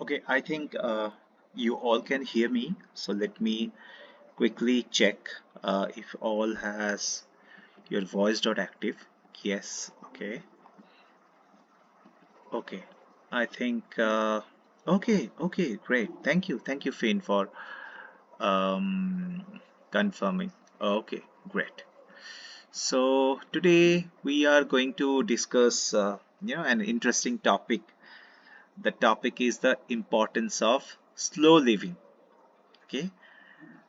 Okay, I think you all can hear me. So let me quickly check if all has your voice dot active. Yes, okay, okay. I think okay, great. Thank you, Finn, for um, confirming. Okay, great. So today we are going to discuss, an interesting topic. The topic is the importance of slow living. Okay,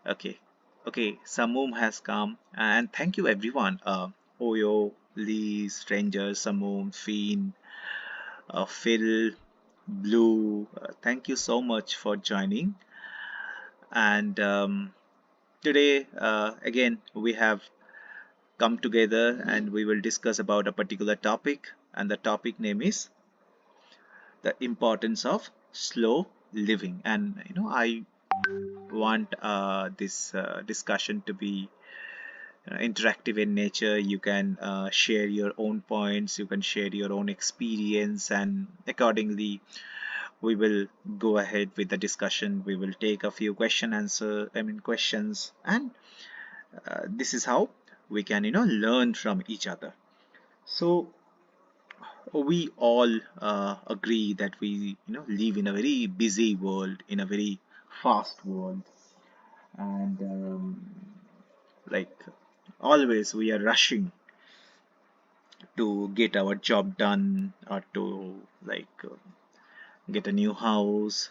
Okay, okay. Samum has come, and thank you everyone. Oyo, Lee, Stranger, Samum, Fiend, Phil, Blue. Thank you so much for joining. And today, again, we have come together, and we will discuss about a particular topic. And the topic name is the importance of slow living. And I want this discussion to be interactive in nature. You can share your own points, you can share your own experience, and accordingly we will go ahead with the discussion. We will take a few questions, and this is how we can learn from each other. So we all agree that we live in a very busy world, in a very fast world, and like always we are rushing to get our job done, or to get a new house,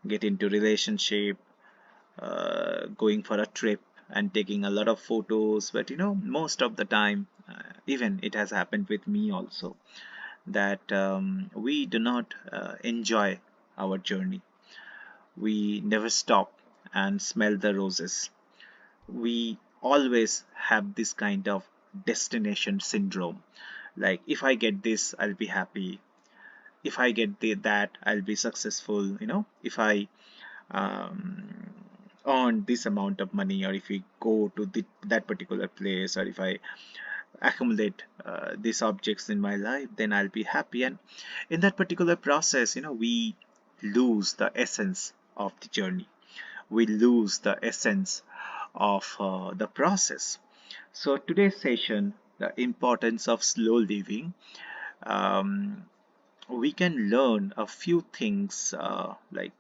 get into relationship, going for a trip and taking a lot of photos. But most of the time, even it has happened with me also, that we do not enjoy our journey. We never stop and smell the roses. We always have this kind of destination syndrome, like if I get this I'll be happy, if I get that I'll be successful, if I um, earn this amount of money, or if we go to that particular place, or if I accumulate these objects in my life, then I'll be happy. And in that particular process, we lose the essence of the journey, we lose the essence of the process. So today's session, the importance of slow living, um, we can learn a few things, like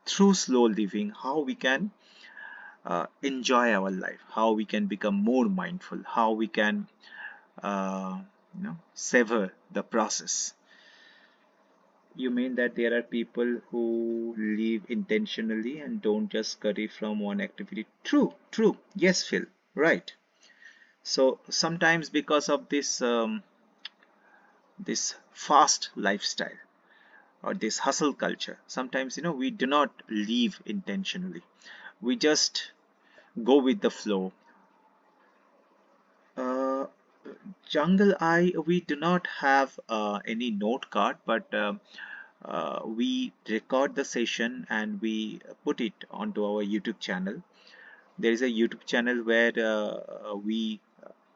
through slow living, how we can enjoy our life, how we can become more mindful, how we can savor the process. You mean that there are people who live intentionally and don't just scurry from one activity? True, true. Yes, Phil. Right. So sometimes because of this fast lifestyle, or this hustle culture, sometimes we do not live intentionally. We just go with the flow. Uh, Jungle Eye, we do not have any note card, but we record the session and we put it onto our YouTube channel. There is a YouTube channel where we,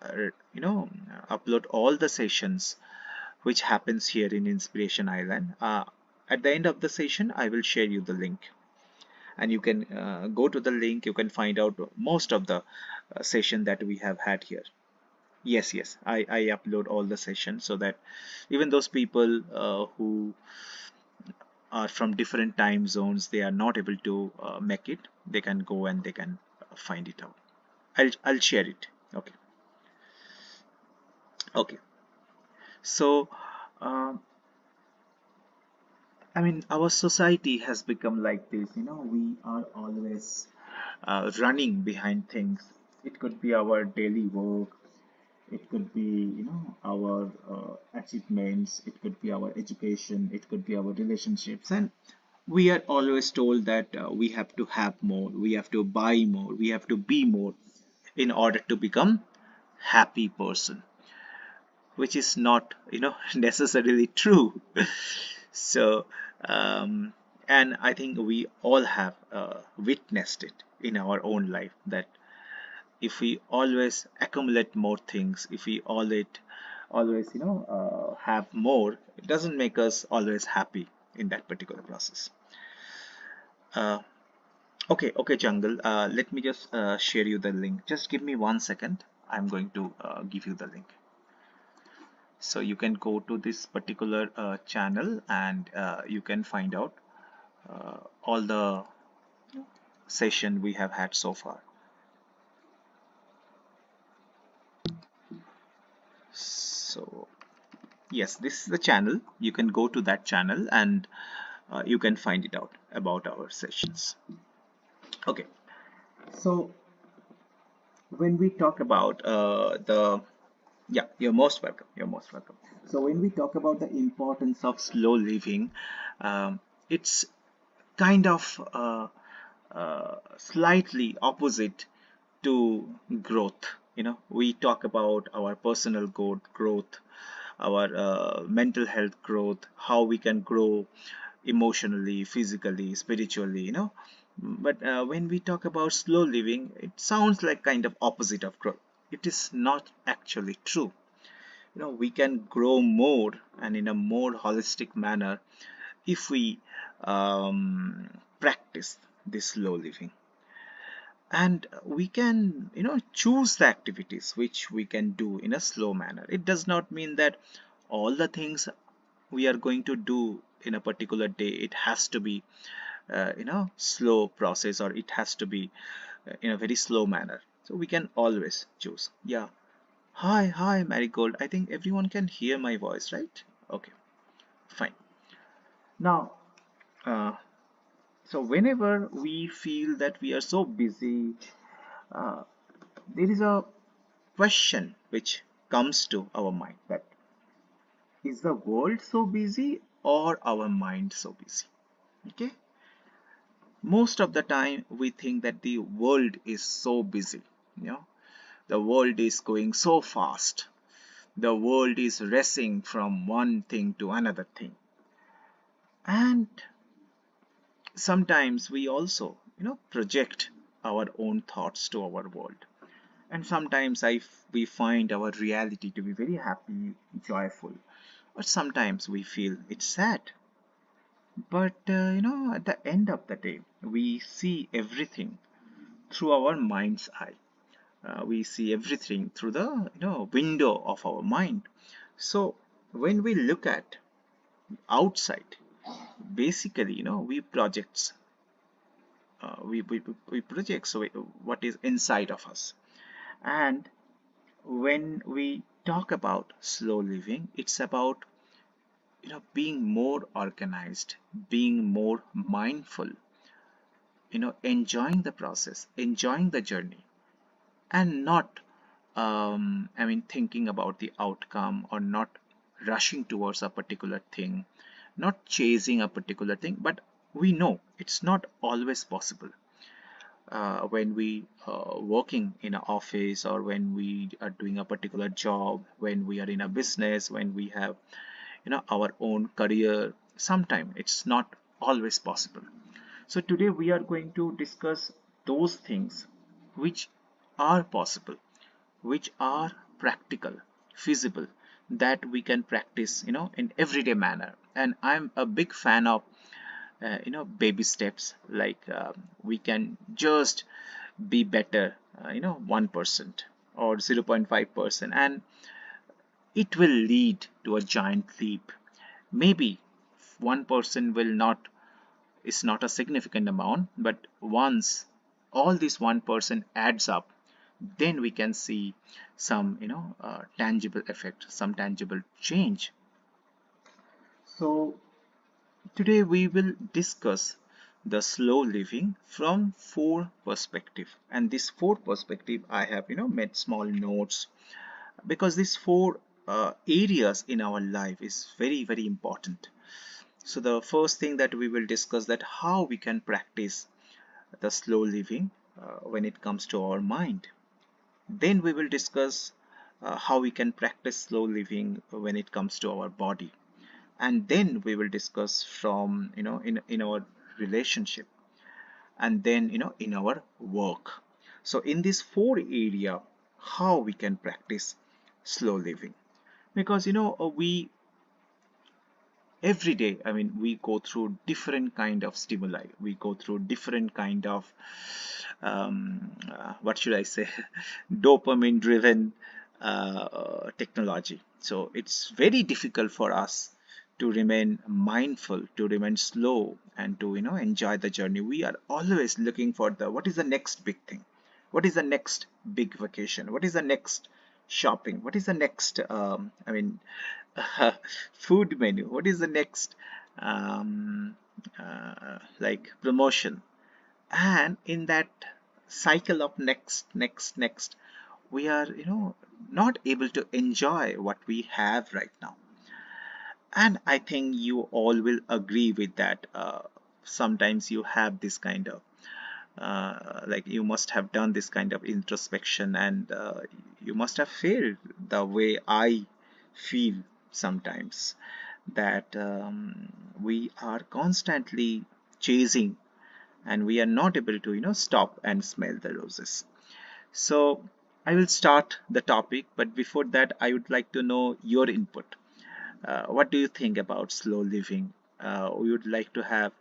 upload all the sessions which happens here in Inspiration Island. At the end of the session, I will share you the link, and you can go to the link. You can find out most of the session that we have had here. Yes, yes, I upload all the sessions so that even those people who are from different time zones, they are not able to make it, they can go and they can find it out. I'll share it. Okay, okay. So, um, I mean, our society has become like this. We are always running behind things. It could be our daily work. It could be, our achievements. It could be our education. It could be our relationships. And we are always told that we have to have more. We have to buy more. We have to be more in order to become happy person, which is not, necessarily true. So, um, and I think we all have witnessed it in our own life, that if we always accumulate more things, if we always have more, it doesn't make us always happy. in that particular process. uh, okay, Jungle, let me just share you the link. Just give me 1 second. I'm going to give you the link, so you can go to this particular channel, and you can find out all the session we have had so far. So yes, this is the channel. You can go to that channel, and you can find it out about our sessions. Okay, so when we talk about the yeah, you're most welcome. You're most welcome. So when we talk about the importance of slow living, it's kind of slightly opposite to growth. We talk about our personal growth, our mental health growth, how we can grow emotionally, physically, spiritually, but when we talk about slow living, it sounds like kind of opposite of growth. It is not actually true. We can grow more and in a more holistic manner if we practice this slow living, and we can choose the activities which we can do in a slow manner. It does not mean that all the things we are going to do in a particular day, it has to be slow process, or it has to be in a very slow manner. So we can always choose. Yeah. Hi, Marigold. I think everyone can hear my voice, right? Okay, fine. Now, uh, so whenever we feel that we are so busy, uh, there is a question which comes to our mind, that is the world so busy or our mind so busy? Okay. Most of the time we think that the world is so busy. The world is going so fast. The world is racing from one thing to another thing. And sometimes we also project our own thoughts to our world, and sometimes we find our reality to be very happy, joyful, or sometimes we feel it's sad. But at the end of the day, we see everything through our mind's eye. We see everything through the window of our mind. So when we look at outside, basically we projects we project so what is inside of us. And when we talk about slow living, it's about being more organized, being more mindful, enjoying the process, enjoying the journey, and not thinking about the outcome, or not rushing towards a particular thing, not chasing a particular thing. But we know it's not always possible. When we working in an office, or when we are doing a particular job, when we are in a business, when we have our own career, sometimes it's not always possible. So today we are going to discuss those things which are possible, which are practical, feasible, that we can practice in everyday manner. And I'm a big fan of baby steps, like we can just be better 1% or 0.5%, and it will lead to a giant leap. Maybe 1% will not is not a significant amount, but once all this 1% adds up, then we can see some tangible effect, some tangible change. So today we will discuss the slow living from four perspective, and this four perspective I have made small notes, because these four areas in our life is very, very important. So the first thing that we will discuss, that how we can practice the slow living when it comes to our mind. Then we will discuss how we can practice slow living when it comes to our body. And then we will discuss from in our relationship, and then in our work. So in this four area, how we can practice slow living, because we every day, I mean, we go through different kind of stimuli, we go through different kind of what should I say, dopamine driven technology. So it's very difficult for us to remain mindful, to remain slow, and to enjoy the journey. We are always looking for the what is the next big thing, what is the next big vacation, what is the next shopping, what is the next food menu, what is the next um, like promotion. And in that cycle of next, we are not able to enjoy what we have right now. And I think you all will agree with that. Sometimes you have this kind of like you must have done this kind of introspection, and you must have felt the way I feel sometimes, that we are constantly chasing, and we are not able to stop and smell the roses. So I will start the topic, but before that I would like to know your input. What do you think about slow living? We would like to have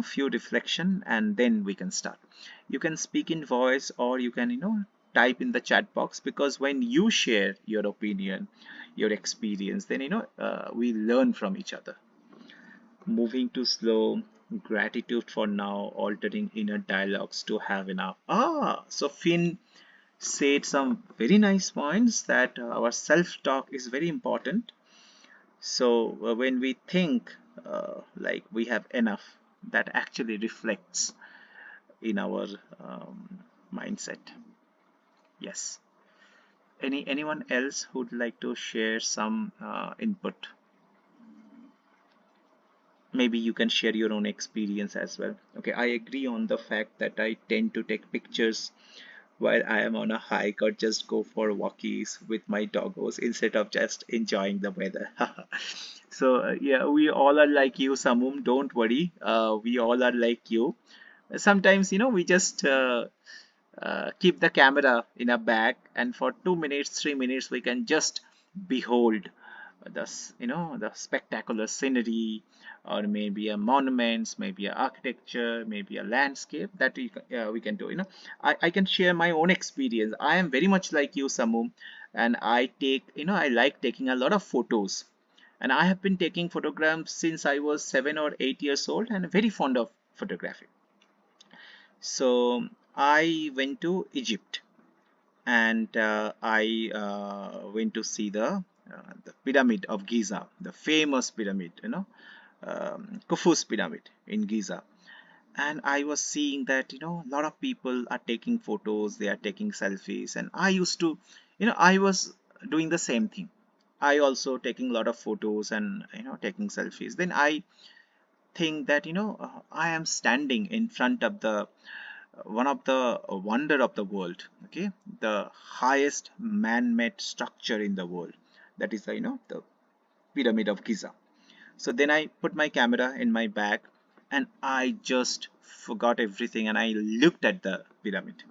few reflection, and then we can start. You can speak in voice, or you can type in the chat box, because when you share your opinion, your experience, then we learn from each other. Moving too slow, gratitude for now, altering inner dialogues to have enough. So Finn said some very nice points, that our self-talk is very important. So when we think like we have enough, that actually reflects in our mindset. Yes. Anyone else who'd like to share some input? Maybe you can share your own experience as well. Okay, I agree on the fact that I tend to take pictures while I am on a hike, or just go for walkies with my doggos instead of just enjoying the weather. So yeah, we all are like you, Samum. Don't worry. We all are like you. Sometimes we just keep the camera in a bag, and for 2 minutes, 3 minutes, we can just behold the spectacular scenery, or maybe a monuments, maybe a architecture, maybe a landscape that we can do. I can share my own experience. I am very much like you, Samu, and I like taking a lot of photos, and I have been taking photographs since I was 7 or 8 years old, and very fond of photography. So I went to Egypt, and I went to see the pyramid of Giza, the famous pyramid, Khufu's pyramid in Giza. And I was seeing that a lot of people are taking photos, they are taking selfies, and I used to, I was doing the same thing. I also taking a lot of photos and taking selfies. Then I think that I am standing in front of the one of the wonder of the world, okay, the highest man-made structure in the world, that is the pyramid of Giza. So then I put my camera in my bag, and I just forgot everything, and I looked at the pyramid,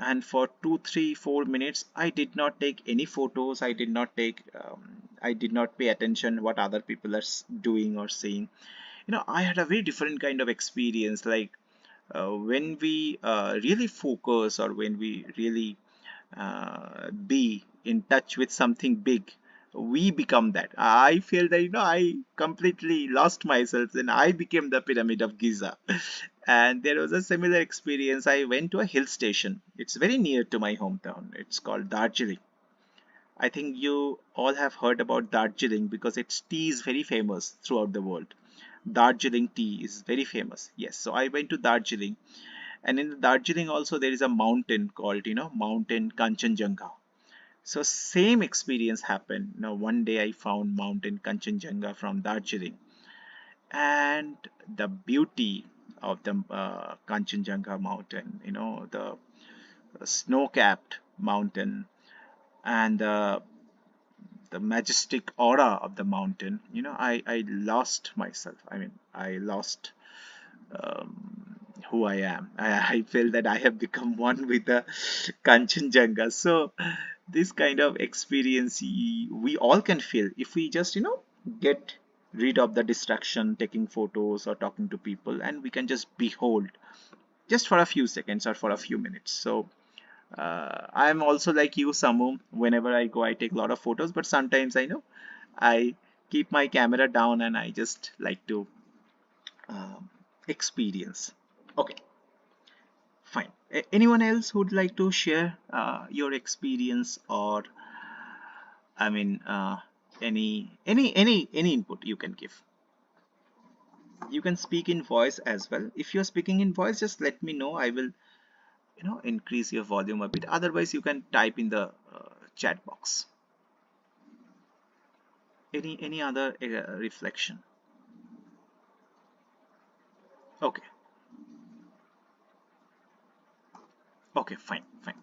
and for 2 3 4 minutes I did not take any photos. I did not pay attention what other people are doing or saying. I had a very different kind of experience, like when we really focus, or when we really be in touch with something big, we become that. I feel that I completely lost myself, and I became the pyramid of Giza. And there was a similar experience. I went to a hill station. It's very near to my hometown. It's called Darjeeling. I think you all have heard about Darjeeling, because its tea is very famous throughout the world. Darjeeling tea is very famous. Yes, so I went to Darjeeling, and in Darjeeling also there is a mountain called Mountain Kanchenjunga. So same experience happened. One day I found Mountain Kanchenjunga from Darjeeling, and the beauty of the Kanchenjunga mountain, the snow-capped mountain, and the majestic aura of the mountain. I lost myself. I mean, I lost who I am. I feel that I have become one with the Kanchenjunga. So this kind of experience we all can feel if we just get rid of the distraction, taking photos or talking to people, and we can just behold just for a few seconds or for a few minutes. So I'm also like you, Samu. Whenever I go, I take a lot of photos, but sometimes I know I keep my camera down and I just like to um, experience. Okay, fine. Anyone else who'd like to share your experience, or I mean, any input you can give? You can speak in voice as well. If you're speaking in voice, just let me know. I will, increase your volume a bit. Otherwise, you can type in the chat box. Any other reflection? Okay, okay, fine, fine.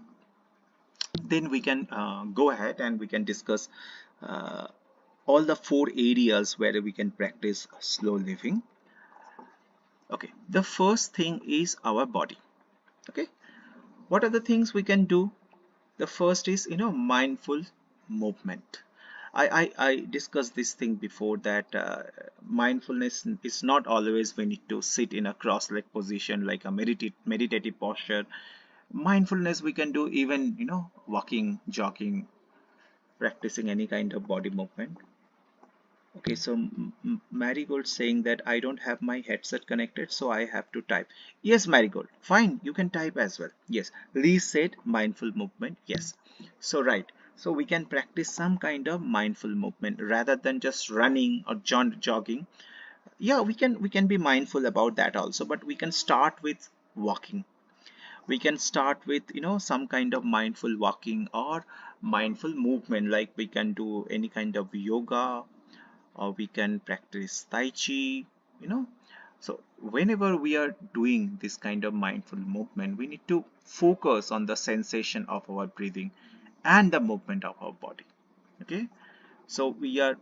Then we can go ahead and we can discuss uh, all the 4 areas where we can practice slow living. Okay, the first thing is our body. Okay, what are the things we can do? The first is, mindful movement. I discussed this thing before, that mindfulness is not always we need to sit in a cross-leg position like a meditative posture. Mindfulness we can do even, walking, jogging, practicing any kind of body movement. Okay, so Marigold saying that I don't have my headset connected, so I have to type. Yes, Marigold, fine, you can type as well. Yes, Lee said mindful movement. Yes, so right. So we can practice some kind of mindful movement rather than just running or jogging. Yeah, we can be mindful about that also, but we can start with walking. We can start with, some kind of mindful walking or mindful movement, like we can do any kind of yoga, or we can practice tai chi, you know so whenever we are doing this kind of mindful movement, we need to focus on the sensation of our breathing and the movement of our body. Okay, so we are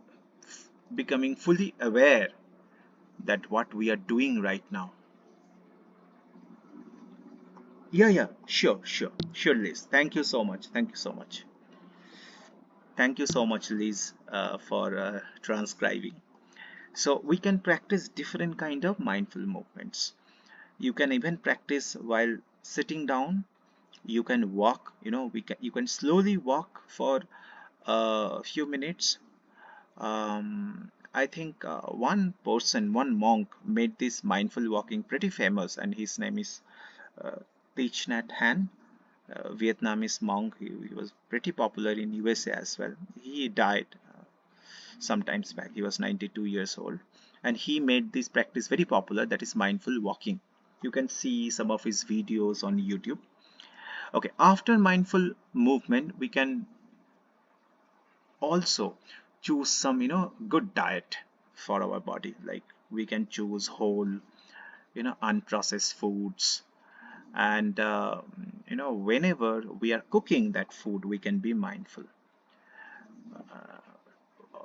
becoming fully aware that what we are doing right now. Yeah, sure, Liz. Thank you so much. Thank you so much, Liz, for transcribing. So we can practice different kind of mindful movements. You can even practice while sitting down. You can walk, you can slowly walk for a few minutes. I think one monk made this mindful walking pretty famous, and his name is uh, Thich Nhat Hanh, Vietnamese monk. He was pretty popular in USA as well. He died sometimes back. He was 92 years old, and he made this practice very popular, that is mindful walking. You can see some of his videos on YouTube. Okay, after mindful movement, we can also choose some, good diet for our body. Like we can choose whole, unprocessed foods, and whenever we are cooking that food, we can be mindful.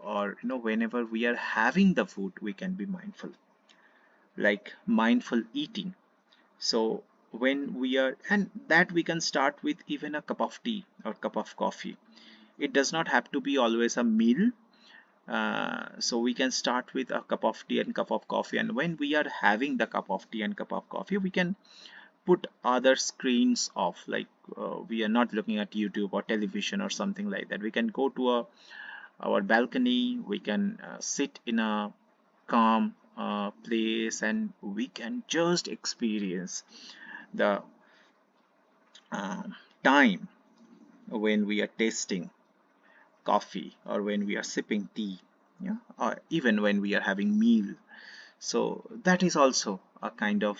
Or whenever we are having the food, we can be mindful, like mindful eating. So when we are, and that we can start with even a cup of tea or cup of coffee. It does not have to be always a meal. So we can start with a cup of tea and cup of coffee, and when we are having the cup of tea and cup of coffee, we can put other screens off, like we are not looking at YouTube or television or something like that. We can go to our balcony. We can sit in a calm place, and we can just experience the uh, time when we are tasting coffee, or when we are sipping tea, yeah, or even when we are having meal. So that is also a kind of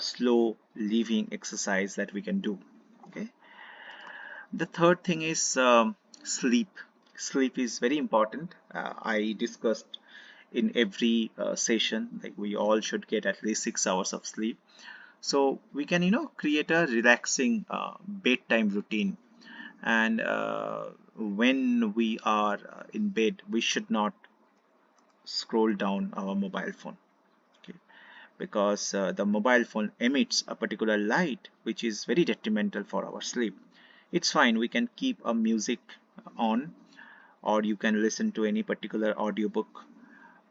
slow living exercise that we can do. Okay, the third thing is sleep. Sleep is very important. I discussed in every session, like we all should get at least 6 hours of sleep. So we can, create a relaxing bedtime routine. And when we are in bed, we should not scroll down our mobile phone. Okay, because the mobile phone emits a particular light which is very detrimental for our sleep. It's fine, we can keep a music on, or you can listen to any particular audiobook,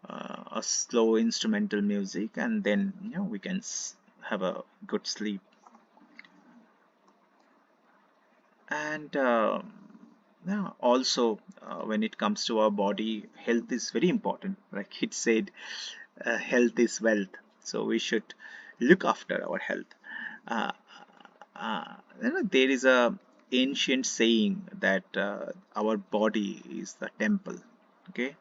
a slow instrumental music, and then we can have a good sleep. And yeah, also when it comes to our body, health is very important. Like it said, health is wealth. So we should look after our health. Uh, there is a ancient saying that our body is the temple, okay,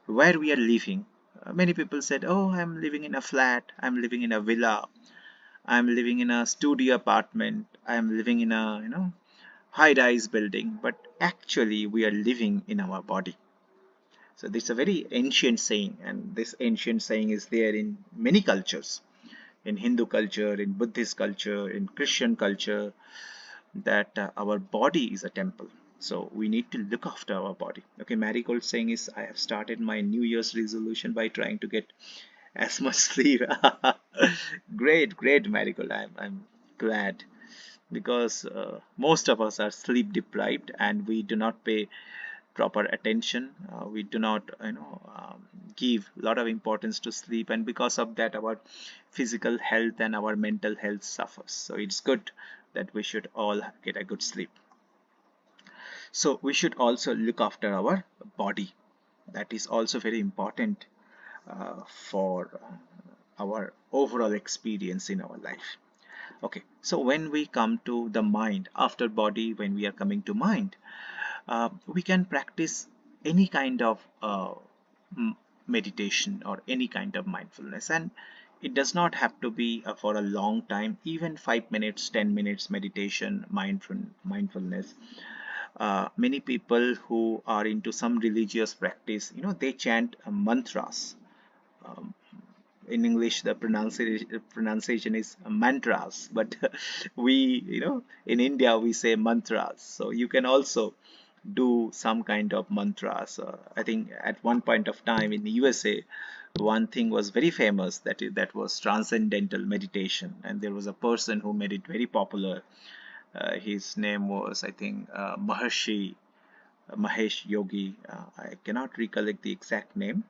where we are living. Many people said, "Oh, I'm living in a flat. I'm living in a villa. I'm living in a studio apartment. I'm living in a high-rise building." But actually, we are living in our body. So this is a very ancient saying, and this ancient saying is there in many cultures, in Hindu culture, in Buddhist culture, in Christian culture, that our body is a temple. So we need to look after our body. Okay, Marigold saying is, I have started my New Year's resolution by trying to get as much sleep. Great, great, Marigold. I'm glad, because most of us are sleep deprived and we do not pay proper attention. We do not give a lot of importance to sleep, and because of that our physical health and our mental health suffers. So it's good that we should all get a good sleep. So we should also look after our body. That is also very important for our overall experience in our life. Okay, so when we come to the mind, after body, when we are coming to mind, we can practice any kind of meditation or any kind of mindfulness, and it does not have to be for a long time. Even 5 minutes, 10 minutes meditation, mindfulness. Many people who are into some religious practice, they chant mantras. um, in English, the pronunciation is mantras, but we, in India, we say mantras. So you can also do some kind of mantras. I think at one point of time in the USA, one thing was very famous, that was transcendental meditation, and there was a person who made it very popular. His name was, I think, Mahesh Yogi. I cannot recollect the exact name.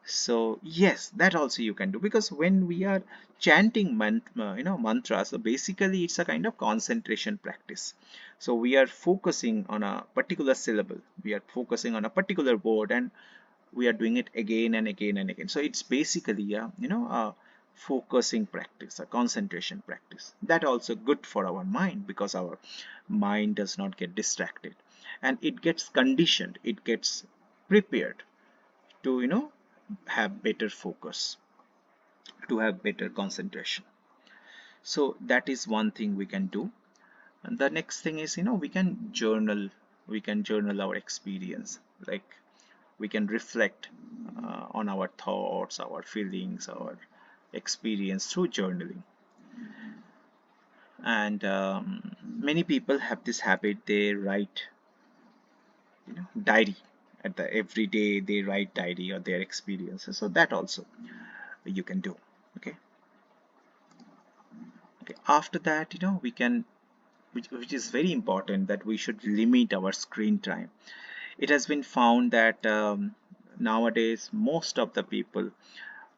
So yes, that also you can do, because when we are chanting mantras, so basically it's a kind of concentration practice. So we are focusing on a particular syllable, we are focusing on a particular word, and we are doing it again and again and again. So it's basically a focusing practice, a concentration practice. That also good for our mind, because our mind does not get distracted, and it gets conditioned, it gets prepared to have better focus, to have better concentration. So that is one thing we can do. And the next thing is, we can journal our experience. Like we can reflect on our thoughts, our feelings, our experience through journaling. And many people have this habit, they write diary. At the every day they write diary or their experiences, so that also you can do. Okay. Okay, after that, we can, which is very important, that we should limit our screen time. It has been found that nowadays most of the people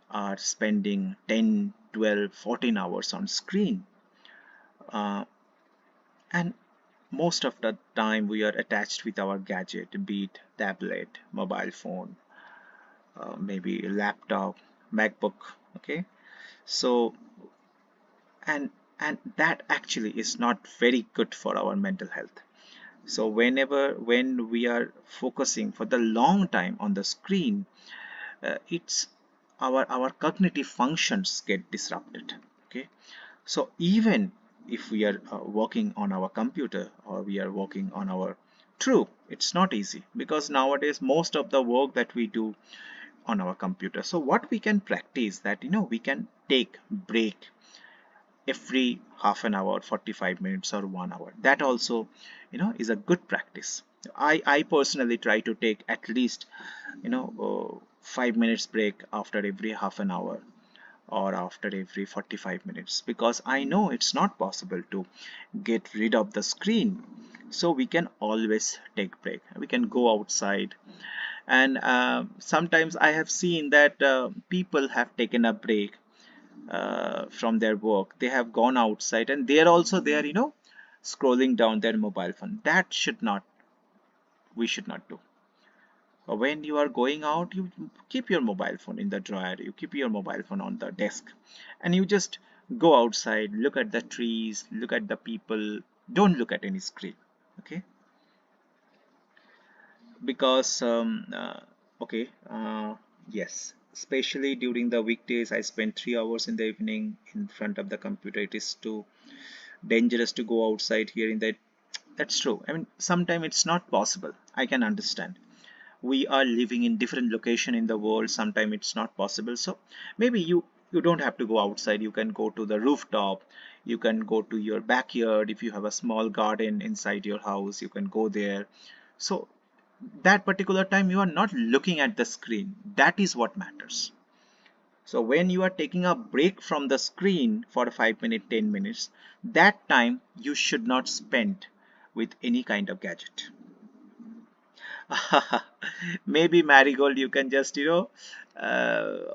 are spending 10, 12, 14 hours on screen, uh, and most of the time we are attached with our gadget, be it tablet, mobile phone, maybe laptop, MacBook. Okay, so and and that actually is not very good for our mental health. So when we are focusing for the long time on the screen, it's our cognitive functions get disrupted. Okay, so even if we are working on our computer, or we are working on our, true, it's not easy, because nowadays most of the work that we do on our computer. So what we can practice, that we can take break every half an hour, 45 minutes, or 1 hour. That also is a good practice. I personally try to take at least 5 minutes break after every half an hour, or after every 45 minutes, because I know it's not possible to get rid of the screen. So we can always take break, we can go outside, And sometimes I have seen that people have taken a break from their work. They have gone outside and they're also there, scrolling down their mobile phone. That should not, we should not do. When you are going out, you keep your mobile phone in the drawer, you keep your mobile phone on the desk, and you just go outside, look at the trees, look at the people. Don't look at any screen. Okay. Because okay, yes, especially during the weekdays, I spend 3 hours in the evening in front of the computer. It is too dangerous to go outside here in that. That's true. I mean, sometimes it's not possible. I can understand. We are living in different location in the world. Sometimes it's not possible. So maybe you don't have to go outside. You can go to the rooftop. You can go to your backyard. If you have a small garden inside your house, you can go there. So that particular time you are not looking at the screen. That is what matters. So when you are taking a break from the screen for 5 minutes, 10 minutes, that time you should not spend with any kind of gadget. Maybe Marigold, you can just,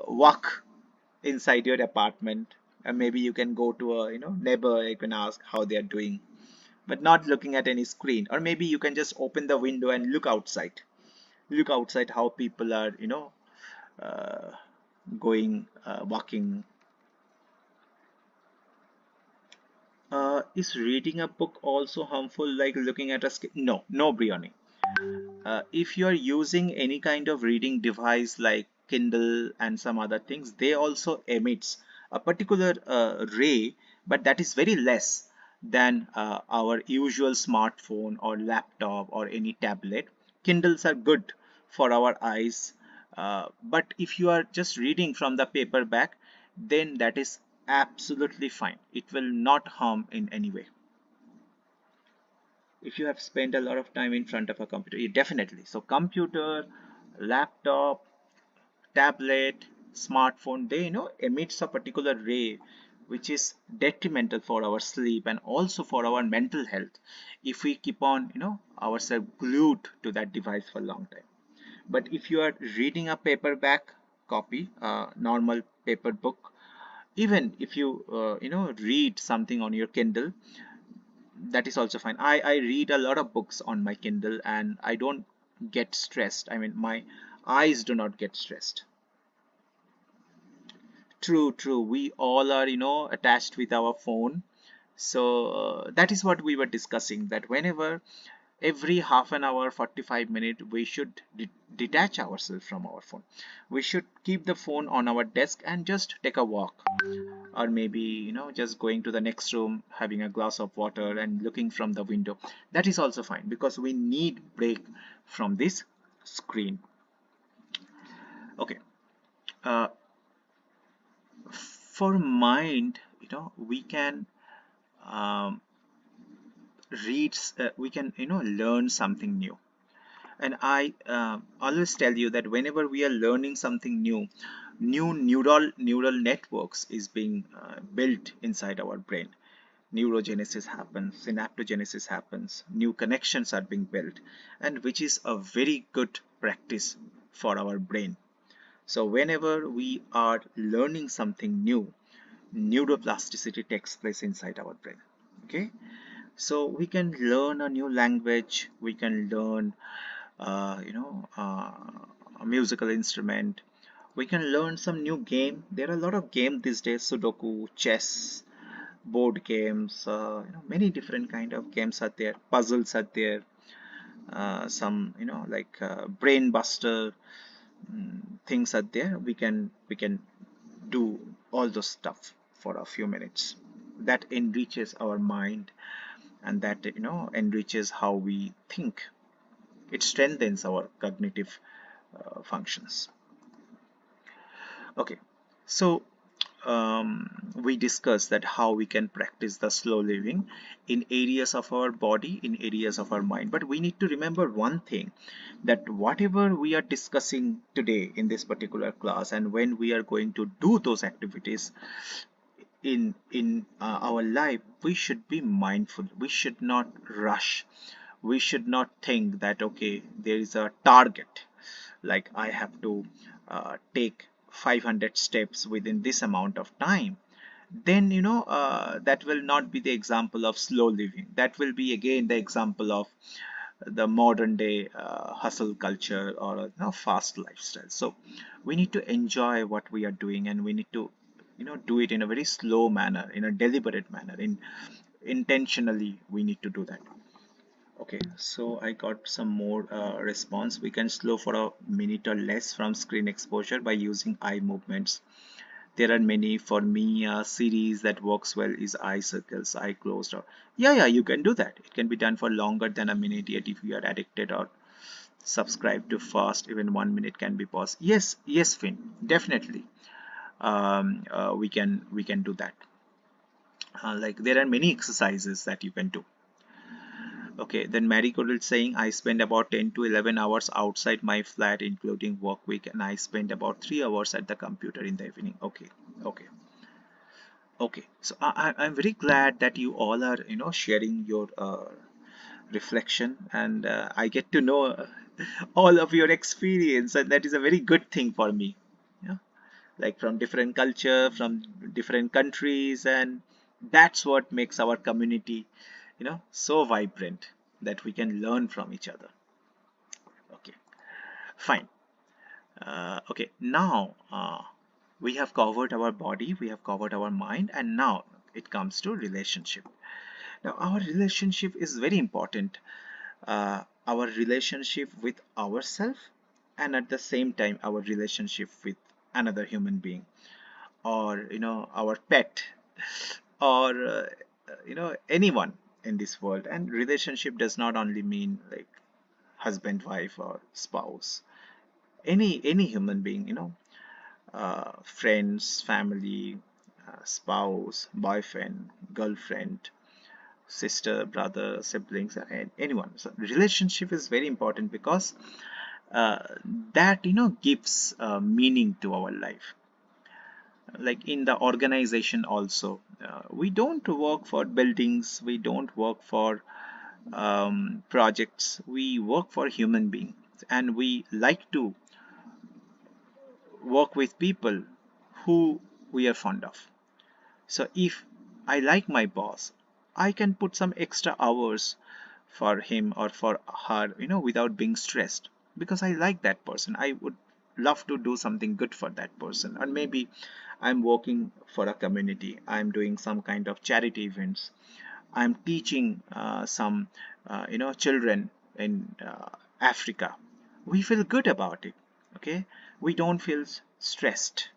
walk inside your apartment, and maybe you can go to a, neighbor. You can ask how they are doing, but not looking at any screen. Or maybe you can just open the window and look outside. Look outside how people are, uh, going, walking. Is reading a book also harmful, like looking at a screen? No, no, Brioni. If you are using any kind of reading device like Kindle and some other things, they also emits a particular ray, but that is very less than our usual smartphone or laptop or any tablet. Kindles are good for our eyes, but if you are just reading from the paperback, then that is absolutely fine. It will not harm in any way. If you have spent a lot of time in front of a computer, definitely. So computer, laptop, tablet, smartphone, they emits a particular ray which is detrimental for our sleep and also for our mental health if we keep on ourselves glued to that device for a long time. But if you are reading a paperback copy, normal paper book, even if you read something on your Kindle, that is also fine. I read a lot of books on my Kindle and I don't get stressed. I mean, my eyes do not get stressed. True, true. We all are, attached with our phone. So that is what we were discussing, that whenever every half an hour, 45 minutes, we should detach ourselves from our phone. We should keep the phone on our desk and just take a walk, or maybe just going to the next room, having a glass of water and looking from the window. That is also fine because we need break from this screen. Okay. uh, for mind, we can um, read, we can learn something new. And I always tell you that whenever we are learning something new, new neural networks is being built inside our brain. Neurogenesis happens, synaptogenesis happens, new connections are being built, and which is a very good practice for our brain. So whenever we are learning something new, neuroplasticity takes place inside our brain. Okay, so we can learn a new language, we can learn a musical instrument, we can learn some new game. There are a lot of games these days: Sudoku, chess, board games, many different kind of games are there, puzzles are there, some like brain buster things are there. We can do all those stuff for a few minutes. That enriches our mind, and that enriches how we think. It strengthens our cognitive functions. Okay, so we discussed that how we can practice the slow living in areas of our body, in areas of our mind. But we need to remember one thing, that whatever we are discussing today in this particular class, and when we are going to do those activities in our life, we should be mindful. We should not rush. We should not think that okay, there is a target. like I have to take 500 steps within this amount of time, then that will not be the example of slow living. That will be again the example of the modern day hustle culture, or fast lifestyle. So we need to enjoy what we are doing, and we need to do it in a very slow manner, in a deliberate manner, in intentionally we need to do that. Okay, so I got some more response. We can slow for a minute or less from screen exposure by using eye movements. There are many. For me, a series that works well is eye circles, eye closed. Or yeah, you can do that. It can be done for longer than a minute. Yet, if you are addicted or subscribe to fast, even 1 minute can be paused. Yes, Finn, definitely. We can do that. Like there are many exercises that you can do. Okay, then Marigold is saying I spend about 10 to 11 hours outside my flat, including work week, and I spend about 3 hours at the computer in the evening. Okay, okay. So I'm very glad that you all are, sharing your reflection, and I get to know all of your experience, and that is a very good thing for me. Yeah, like from different culture, from different countries, and that's what makes our community, so vibrant, that we can learn from each other. Okay, fine. Okay, now we have covered our body, we have covered our mind, and now it comes to relationship. Now our relationship is very important. Our relationship with ourselves, and at the same time our relationship with another human being, or our pet, or anyone in this world. And relationship does not only mean like husband, wife, or spouse. Any human being, friends, family, spouse, boyfriend, girlfriend, sister, brother, siblings, and anyone. So relationship is very important because uh, that gives meaning to our life. Like in the organization also, we don't work for buildings, we don't work for projects, we work for human beings, and we like to work with people who we are fond of. So if I like my boss, I can put some extra hours for him or for her, without being stressed, because I like that person. I would love to do something good for that person. Or maybe I'm working for a community, I'm doing some kind of charity events, I'm teaching some, children in Africa. We feel good about it. Okay, we don't feel stressed,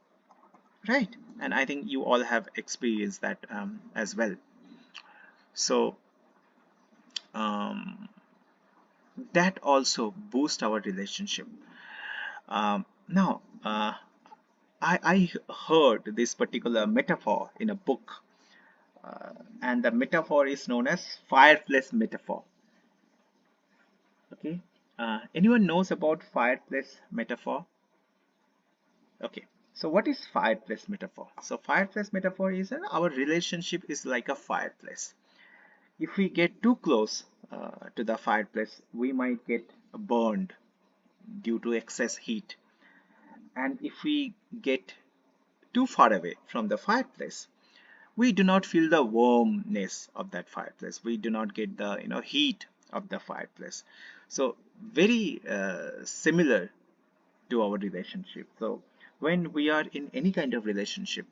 right? And I think you all have experienced that as well. So um, that also boosts our relationship. Now, I heard this particular metaphor in a book, and the metaphor is known as fireplace metaphor. Okay, anyone knows about fireplace metaphor? Okay, so what is fireplace metaphor? So fireplace metaphor is our relationship is like a fireplace. If we get too close to the fireplace, we might get burned due to excess heat. And if we get too far away from the fireplace, we do not feel the warmness of that fireplace. We do not get the heat of the fireplace. So very similar to our relationship. So when we are in any kind of relationship,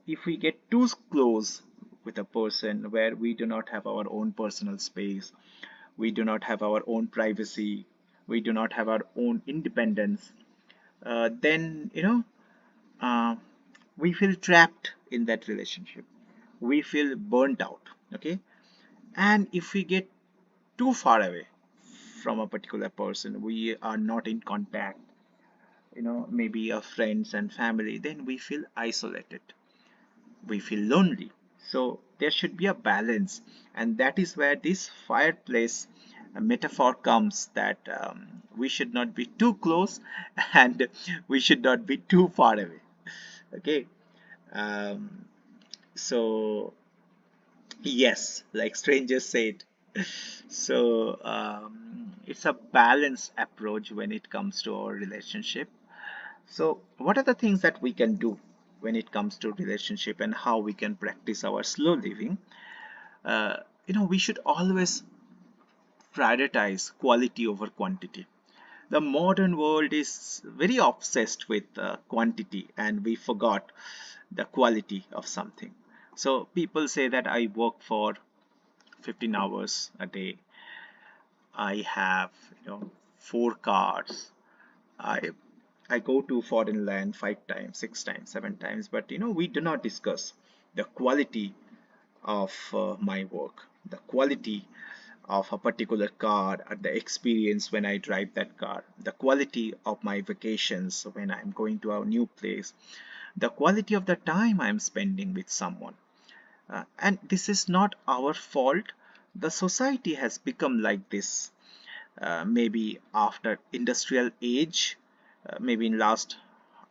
if we get too close with a person where we do not have our own personal space, we do not have our own privacy, we do not have our own independence, then uh, we feel trapped in that relationship, we feel burnt out. Okay, and if we get too far away from a particular person, we are not in contact, maybe our friends and family, then we feel isolated, we feel lonely. So there should be a balance, and that is where this fireplace metaphor comes, that we should not be too close and we should not be too far away. Okay, um, so yes, like strangers said. So it's a balanced approach when it comes to our relationship. So what are the things that we can do when it comes to relationship, and how we can practice our slow living? uh, we should always prioritize quality over quantity. The modern world is very obsessed with quantity, and we forgot the quality of something. So people say that I work for 15 hours a day, I have, 4 cars, I I go to foreign land 5 times, 6 times, 7 times, but we do not discuss the quality of my work, the quality of a particular car, or the experience when I drive that car, the quality of my vacations when I'm going to a new place, the quality of the time I'm spending with someone. And this is not our fault. The society has become like this. Maybe after industrial age, maybe in last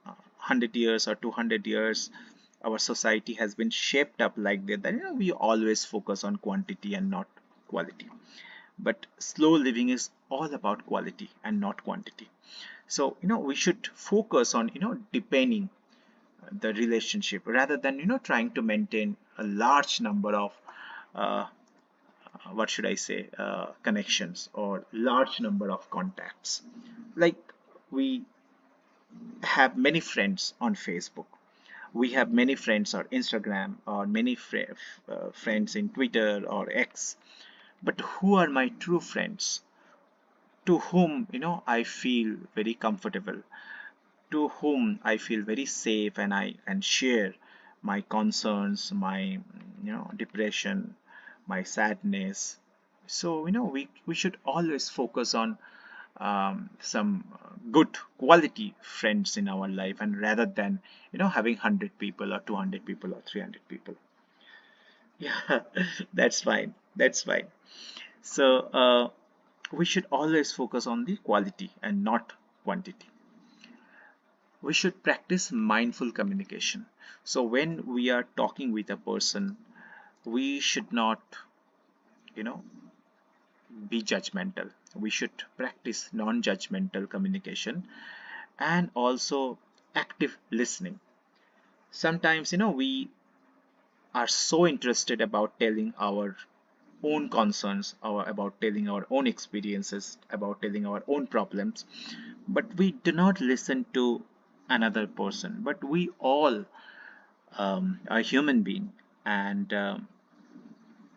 100 years or 200 years, our society has been shaped up like that, we always focus on quantity and not quality. But slow living is all about quality and not quantity. So we should focus on deepening the relationship, rather than trying to maintain a large number of uh, what should I say, connections, or large number of contacts. Like, we have many friends on Facebook, we have many friends on Instagram, or many friends in Twitter or X, but who are my true friends, to whom I feel very comfortable, to whom I feel very safe, and I can share my concerns, my depression, my sadness. So we should always focus on some good quality friends in our life, and rather than having 100 people or 200 people or 300 people. Yeah, that's fine. That's fine. So we should always focus on the quality and not quantity. We should practice mindful communication. So when we are talking with a person, we should not, you know, be judgmental. We should practice non-judgmental communication, and also active listening. Sometimes, we are so interested about telling our own concerns, or about telling our own experiences, about telling our own problems, but we do not listen to another person. But we all are human being, and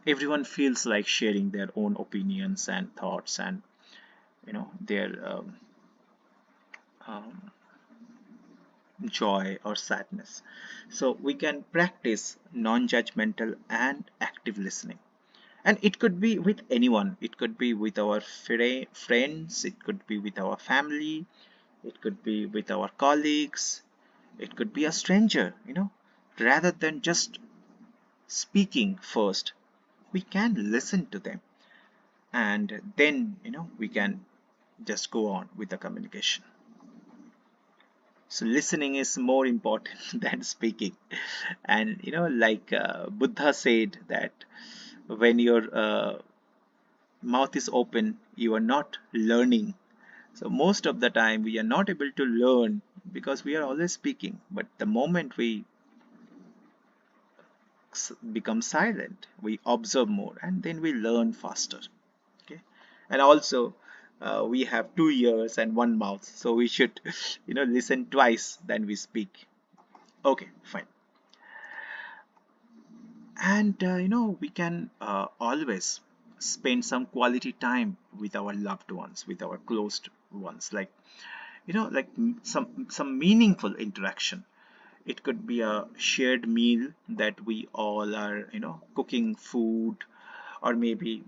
everyone feels like sharing their own opinions and thoughts, and their um, joy or sadness. So we can practice non-judgmental and active listening. And it could be with anyone. It could be with our friends, it could be with our family, it could be with our colleagues, it could be a stranger. Rather than just speaking first, we can listen to them, and then we can just go on with the communication. So listening is more important than speaking. And like Buddha said that when your mouth is open, you are not learning. So most of the time we are not able to learn, because we are always speaking. But the moment we become silent, we observe more, and then we learn faster. Okay. And also we have 2 ears and one mouth, so we should listen twice than we speak. Okay, fine. And we can always spend some quality time with our loved ones, with our close ones, like like some meaningful interaction. It could be a shared meal that we all are cooking food, or maybe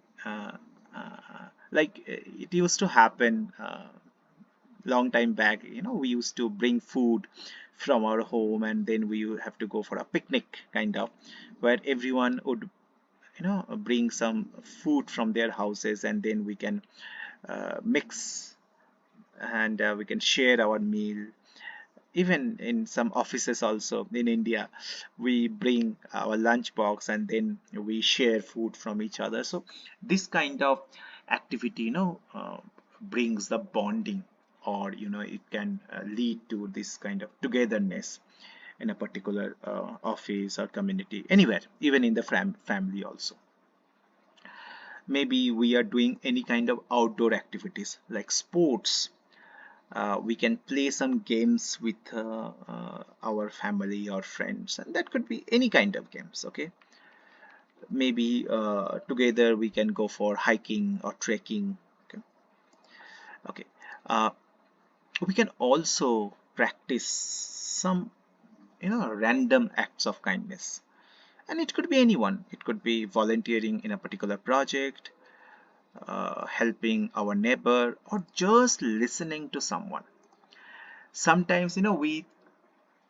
like it used to happen long time back. We used to bring food from our home, and then we would have to go for a picnic, kind of, where everyone would bring some food from their houses, and then we can mix, and we can share our meal. Even in some offices also in India, we bring our lunch box, and then we share food from each other. So this kind of activity brings the bonding, or it can lead to this kind of togetherness in a particular office or community, anywhere, even in the family also. Maybe we are doing any kind of outdoor activities like sports. We can play some games with our family or friends, and that could be any kind of games. Okay, maybe together we can go for hiking or trekking. Okay, okay. Uh, we can also practice some random acts of kindness, and it could be anyone. It could be volunteering in a particular project, helping our neighbor, or just listening to someone. Sometimes we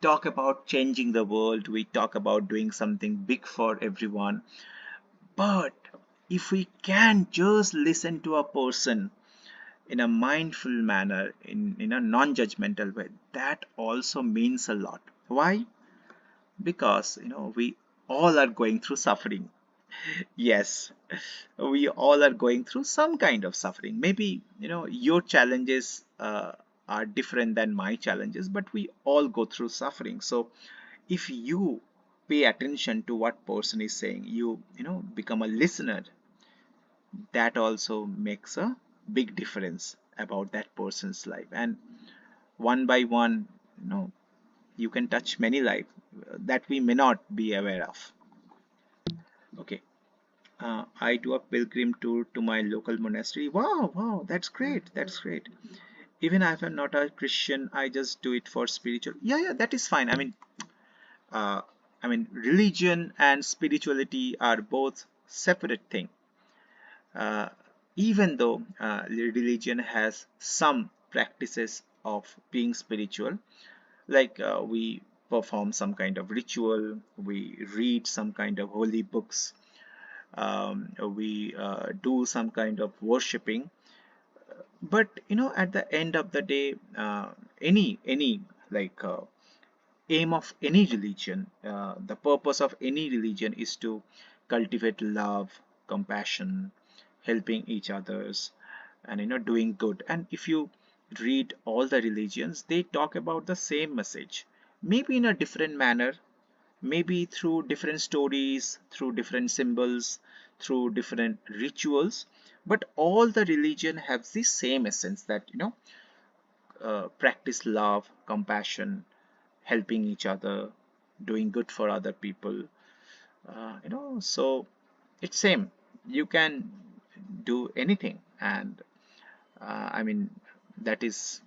talk about changing the world, we talk about doing something big for everyone, but if we can just listen to a person in a mindful manner, in a non-judgmental way, that also means a lot. Why? Because we all are going through suffering. Yes, we all are going through some kind of suffering. Maybe your challenges are different than my challenges, but we all go through suffering. So if you pay attention to what person is saying, you become a listener, that also makes a big difference about that person's life. And one by one, you can touch many lives that we may not be aware of. Okay. I do a pilgrim tour to my local monastery. Wow, wow, that's great. That's great. Even if I'm not a Christian, I just do it for spiritual. Yeah, yeah, that is fine. Uh, religion and spirituality are both separate thing. Uh, Even though religion has some practices of being spiritual, like we perform some kind of ritual, we read some kind of holy books, we do some kind of worshipping, but at the end of the day, any like aim of any religion, the purpose of any religion is to cultivate love, compassion, helping each others, and doing good. And if you read all the religions, they talk about the same message, maybe in a different manner, maybe through different stories, through different symbols, through different rituals, but all the religion have the same essence, that practice love, compassion, helping each other, doing good for other people. So it's same. You can do anything, and I mean that is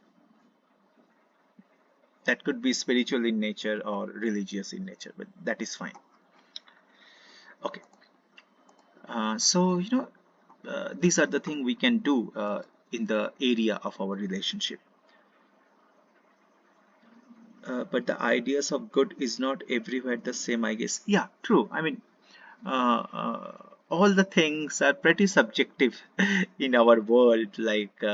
that could be spiritual in nature or religious in nature, but that is fine. Okay. So these are the things we can do in the area of our relationship. But the ideas of good is not everywhere the same, I guess. Yeah, true. Uh, uh, all the things are pretty subjective in our world, like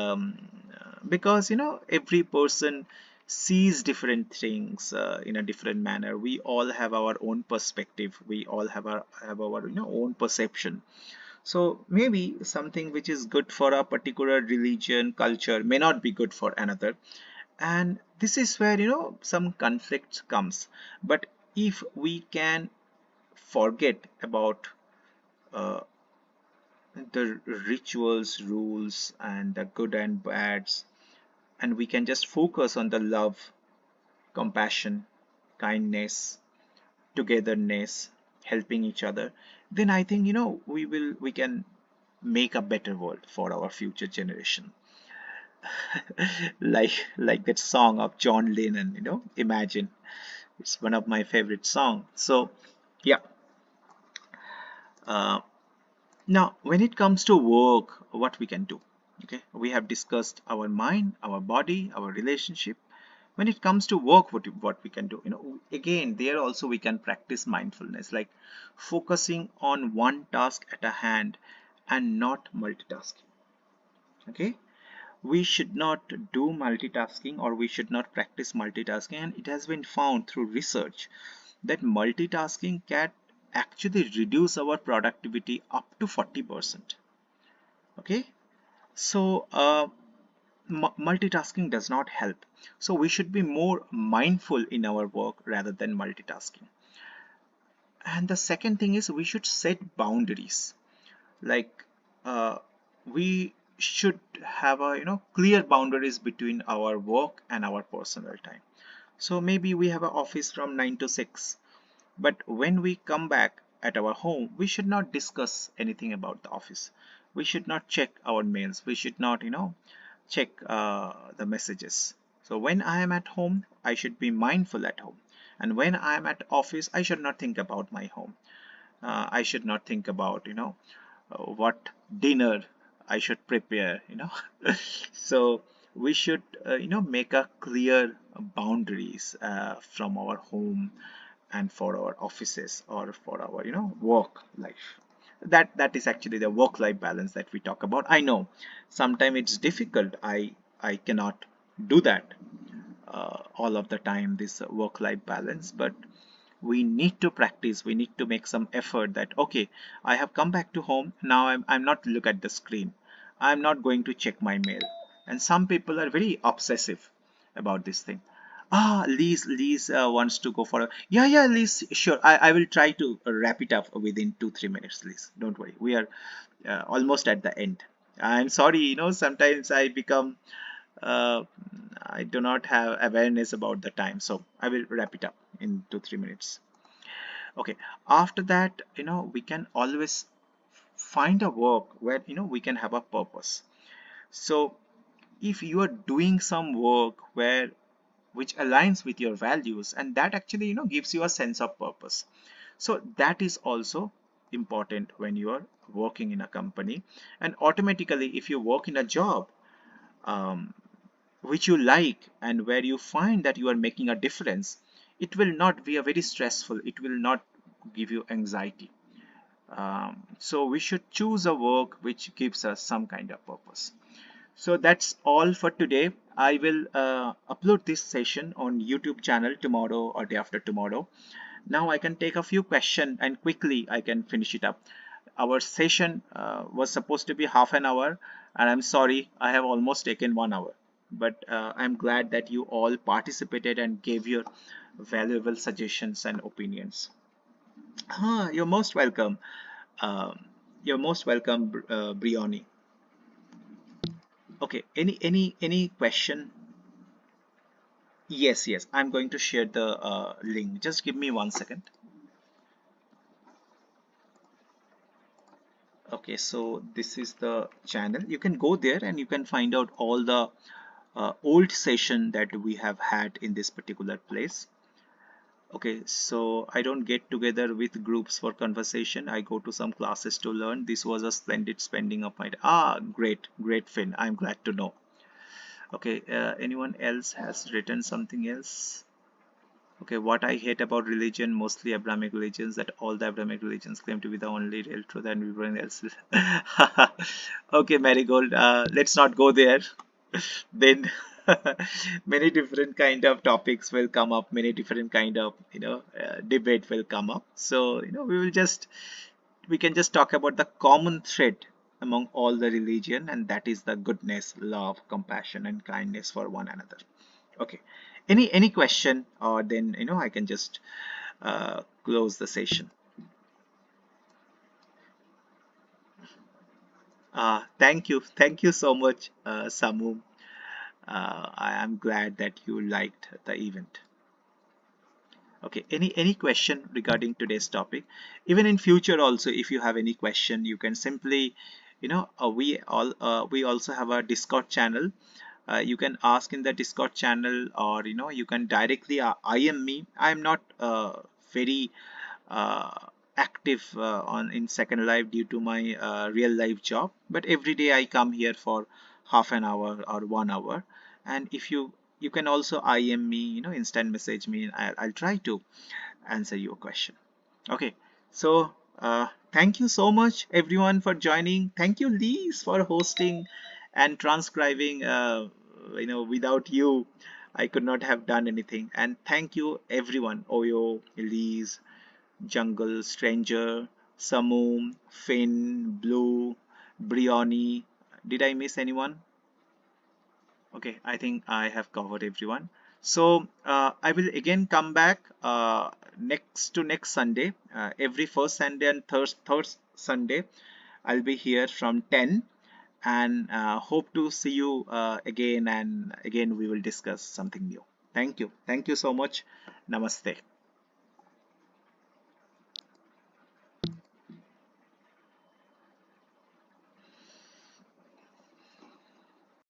because every person sees different things in a different manner. We all have our own perspective. We all have our own perception. So maybe something which is good for a particular religion, culture may not be good for another. And this is where some conflict comes. But if we can forget about uh, the rituals, rules, and the good and bads, and we can just focus on the love, compassion, kindness, togetherness, helping each other, then I think we can make a better world for our future generation. Like that song of John Lennon, Imagine. It's one of my favorite songs. So yeah. Uh, Now, when it comes to work, what we can do? Okay, we have discussed our mind, our body, our relationship. When it comes to work, what we can do? Again, there also we can practice mindfulness, like focusing on one task at a hand and not multitasking. Okay, we should not do multitasking, or we should not practice multitasking. And it has been found through research that multitasking can actually reduce our productivity up to 40%. Okay, so multitasking does not help. So we should be more mindful in our work rather than multitasking. And the second thing is we should set boundaries. Like uh, we should have a clear boundaries between our work and our personal time. So maybe we have an office from 9 to 6, but when we come back at our home, we should not discuss anything about the office. We should not check our mails. We should not, check the messages. So when I am at home, I should be mindful at home. And when I am at office, I should not think about my home. I should not think about, what dinner I should prepare. So we should, make a clear boundaries from our home and for our offices or for our work life. That is actually the work life balance that we talk about. I know sometimes it's difficult. I cannot do that all of the time, this work life balance, but we need to practice. We need to make some effort that okay, I have come back to home now. I'm not look at the screen. I'm not going to check my mail. And some people are very obsessive about this thing. Liz wants to go for a yeah, Liz, sure. I will try to wrap it up within 2-3 minutes, Liz. Don't worry. We are almost at the end. I'm sorry, sometimes I become uh, I do not have awareness about the time, so I will wrap it up in 2-3 minutes. Okay, after that, we can always find a work where we can have a purpose. So if you are doing some work where which aligns with your values, and that actually gives you a sense of purpose, so that is also important when you are working in a company. And automatically, if you work in a job um, which you like and where you find that you are making a difference, it will not be a very stressful, it will not give you anxiety. So we should choose a work which gives us some kind of purpose. So that's all for today. I will upload this session on YouTube channel tomorrow or day after tomorrow. Now I can take a few questions and quickly I can finish it up. Our session was supposed to be half an hour, and I'm sorry I have almost taken 1 hour. But I'm glad that you all participated and gave your valuable suggestions and opinions. You're most welcome. Um, you're most welcome, Brioni. Okay, any question? Yes, I'm going to share the link. Just give me 1 second. Okay, so this is the channel. You can go there and you can find out all the old session that we have had in this particular place. Okay, so I don't get together with groups for conversation. I go to some classes to learn. This was a splendid spending of my great Finn. I'm glad to know. Okay, anyone else has written something else? Okay, what I hate about religion, mostly Abrahamic religions, that all the Abrahamic religions claim to be the only real truth and everyone else is. Okay, Marigold, let's not go there. Then many different kind of topics will come up, many different kind of debate will come up. So we can just talk about the common thread among all the religion, and that is the goodness, love, compassion, and kindness for one another. Okay, any question, or then I can just close the session. Thank you so much, Samu. I am glad that you liked the event. Okay, any question regarding today's topic? Even in future also, if you have any question, you can simply, we also have a Discord channel. You can ask in the Discord channel, or you can directly IM me. I'm not very uh, active on in Second Life due to my real life job, but every day I come here for half an hour or 1 hour. And if you can also IM me, instant message me, and I'll try to answer your question. Okay, so thank you so much everyone for joining. Thank you, Lise, for hosting and transcribing. Without you, I could not have done anything. And thank you everyone, Oyo, Elise, Jungle, Stranger, Samoom, Finn, Blue, Brioni. Did I miss anyone? Okay, I think I have covered everyone. So I will again come back next Sunday. Every first Sunday and third Sunday, I'll be here from 10, and hope to see you again. And again, we will discuss something new. Thank you. Thank you so much. Namaste.